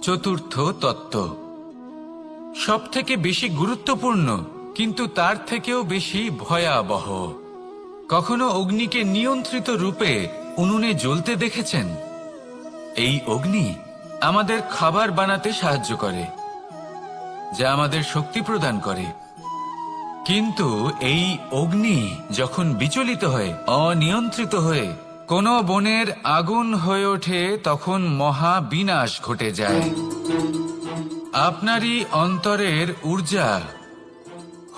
চতুর্থ তত্ত্ব সবথেকে বেশি গুরুত্বপূর্ণ, কিন্তু তার থেকেও বেশি ভয়াবহ। কখনো অগ্নিকে নিয়ন্ত্রিত রূপে উনুনে জ্বলতে দেখেছেন? এই অগ্নি আমাদের খাবার বানাতে সাহায্য করে, যা আমাদের শক্তি প্রদান করে। কিন্তু এই অগ্নি যখন বিচলিত হয়ে, অনিয়ন্ত্রিত হয়ে কোনো বনের আগুন হয়ে ওঠে, তখন মহা বিনাশ ঘটে যায়। আপনারই অন্তরের ঊর্জা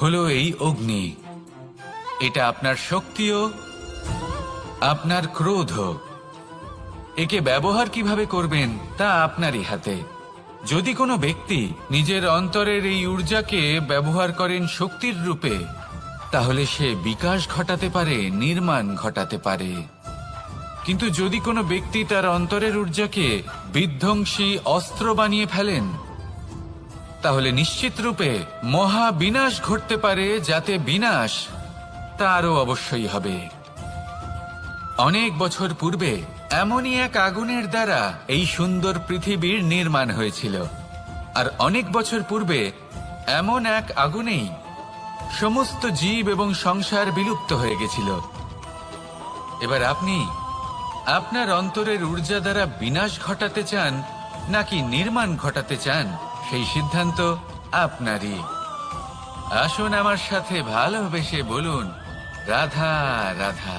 হলো এই অগ্নি। এটা আপনার শক্তিও, আপনার ক্রোধ। একে ব্যবহার কিভাবে করবেন তা আপনারই হাতে। যদি কোনো ব্যক্তি নিজের অন্তরের এই ঊর্জাকে ব্যবহার করেন শক্তির রূপে, তাহলে সে বিকাশ ঘটাতে পারে, নির্মাণ ঘটাতে পারে। কিন্তু যদি কোনো ব্যক্তি তার অন্তরের ঊর্জাকে বিধ্বংসী অস্ত্র বানিয়ে ফেলেন, তাহলে নিশ্চিত রূপে মহা বিনাশ ঘটতে পারে, যাতে বিনাশ তারও অবশ্যই হবে। অনেক বছর পূর্বে এমনই এক আগুনের দ্বারা এই সুন্দর পৃথিবীর নির্মাণ হয়েছিল। আর অনেক বছর পূর্বে এমন এক আগুনেই সমস্ত জীব এবং সংসার বিলুপ্ত হয়ে গেছিল। এবার আপনি আপনার অন্তরের ঊর্জা দ্বারা বিনাশ ঘটাতে চান নাকি নির্মাণ ঘটাতে চান, সেই সিদ্ধান্ত আপনারই। আসুন আমার সাথে ভালোবেসে বলুন, রাধা রাধা।